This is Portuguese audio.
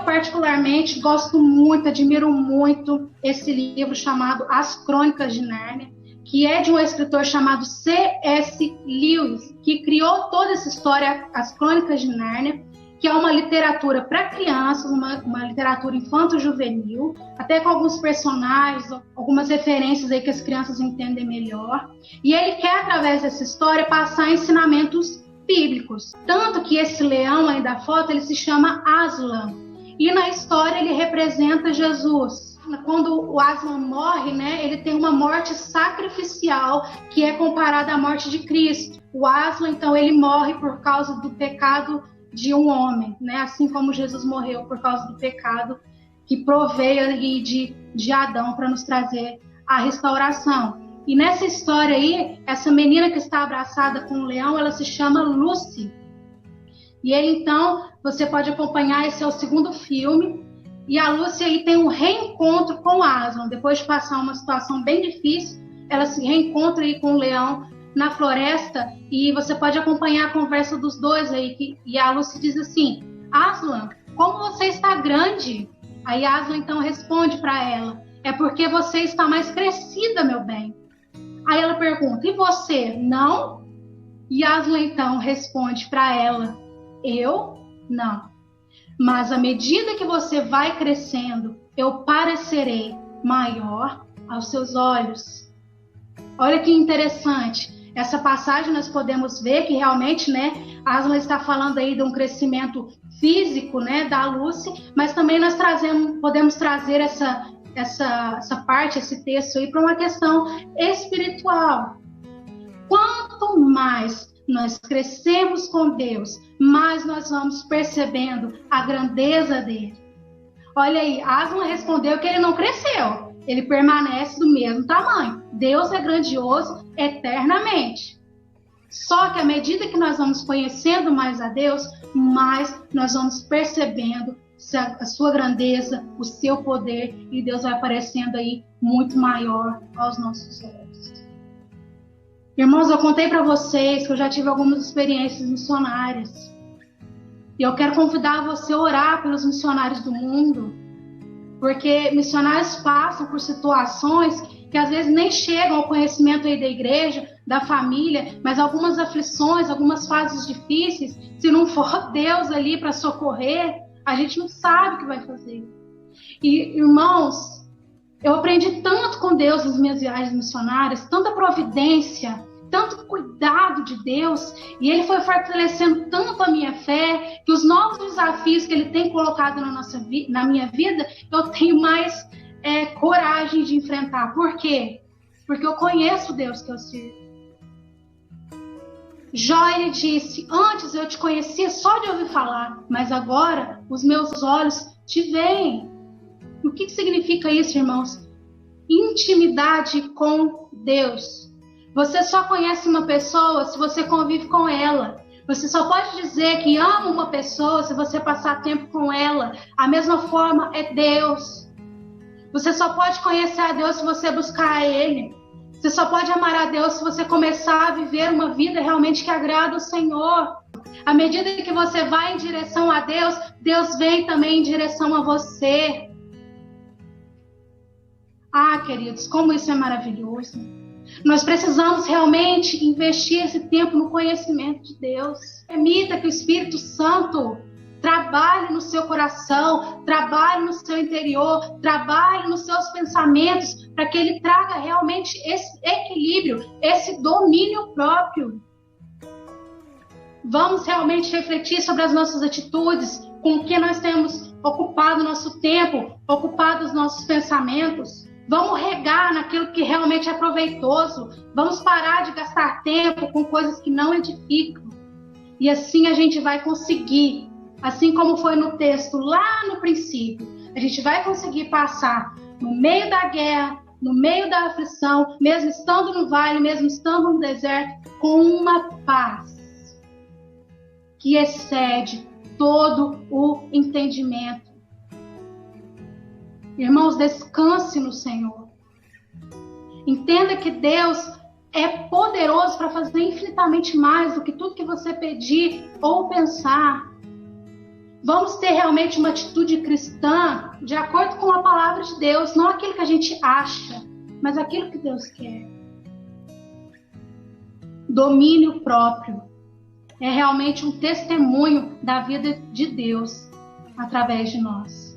Eu, particularmente, gosto muito, admiro muito esse livro chamado As Crônicas de Nárnia, que é de um escritor chamado C.S. Lewis, que criou toda essa história, As Crônicas de Nárnia, que é uma literatura para crianças, uma literatura infanto-juvenil, até com alguns personagens, algumas referências aí que as crianças entendem melhor. E ele quer, através dessa história, passar ensinamentos bíblicos. Tanto que esse leão aí da foto, ele se chama Aslan. E na história ele representa Jesus. Quando o Aslan morre, né, ele tem uma morte sacrificial, que é comparada à morte de Cristo. O Aslan, então, ele morre por causa do pecado de um homem, né? Assim como Jesus morreu por causa do pecado que proveio ali de Adão para nos trazer a restauração. E nessa história aí, essa menina que está abraçada com o leão, ela se chama Lucy. E ele, então, você pode acompanhar, esse é o segundo filme, e a Lucy aí tem um reencontro com o Aslan. Depois de passar uma situação bem difícil, ela se reencontra aí com o leão na floresta, e você pode acompanhar a conversa dos dois aí, e a Lucy diz assim: Aslan, como você está grande? Aí Aslan então responde para ela: é porque você está mais crescida, meu bem. Aí ela pergunta: e você, não? E Aslan então responde para ela: eu não. Mas à medida que você vai crescendo, eu parecerei maior aos seus olhos. Olha que interessante. Essa passagem nós podemos ver que realmente, né, Aslan está falando aí de um crescimento físico, né, da Lucy, mas também nós podemos trazer essa parte, esse texto aí, para uma questão espiritual. Quanto mais nós crescemos com Deus, mais nós vamos percebendo a grandeza dele. Olha aí, Aslan respondeu que ele não cresceu. Ele permanece do mesmo tamanho. Deus é grandioso eternamente. Só que à medida que nós vamos conhecendo mais a Deus, mais nós vamos percebendo a sua grandeza, o seu poder, e Deus vai aparecendo aí muito maior aos nossos olhos. Irmãos, eu contei para vocês que eu já tive algumas experiências missionárias. E eu quero convidar você a orar pelos missionários do mundo, porque missionários passam por situações que às vezes nem chegam ao conhecimento aí da igreja, da família, mas algumas aflições, algumas fases difíceis, se não for Deus ali para socorrer, a gente não sabe o que vai fazer. E, irmãos, eu aprendi tanto com Deus nas minhas viagens missionárias, tanta providência, tanto cuidado de Deus, e Ele foi fortalecendo tanto a minha fé, que os novos desafios que Ele tem colocado na minha vida, eu tenho mais coragem de enfrentar. Por quê? Porque eu conheço o Deus que eu sirvo. Jó, ele disse: antes eu te conhecia só de ouvir falar, mas agora os meus olhos te veem. O que significa isso, irmãos? Intimidade com Deus. Você só conhece uma pessoa se você convive com ela. Você só pode dizer que ama uma pessoa se você passar tempo com ela. A mesma forma é Deus. Você só pode conhecer a Deus se você buscar a Ele. Você só pode amar a Deus se você começar a viver uma vida realmente que agrada o Senhor. À medida que você vai em direção a Deus, Deus vem também em direção a você. Ah, queridos, como isso é maravilhoso. Nós precisamos realmente investir esse tempo no conhecimento de Deus. Permita que o Espírito Santo trabalhe no seu coração, trabalhe no seu interior, trabalhe nos seus pensamentos, para que Ele traga realmente esse equilíbrio, esse domínio próprio. Vamos realmente refletir sobre as nossas atitudes, com o que nós temos ocupado o nosso tempo, ocupado os nossos pensamentos. Vamos regar naquilo que realmente é proveitoso. Vamos parar de gastar tempo com coisas que não edificam. E assim a gente vai conseguir, assim como foi no texto lá no princípio, a gente vai conseguir passar no meio da guerra, no meio da aflição, mesmo estando no vale, mesmo estando no deserto, com uma paz que excede todo o entendimento. Irmãos, descanse no Senhor. Entenda que Deus é poderoso para fazer infinitamente mais do que tudo que você pedir ou pensar. Vamos ter realmente uma atitude cristã de acordo com a palavra de Deus, não aquilo que a gente acha, mas aquilo que Deus quer. Domínio próprio é realmente um testemunho da vida de Deus através de nós.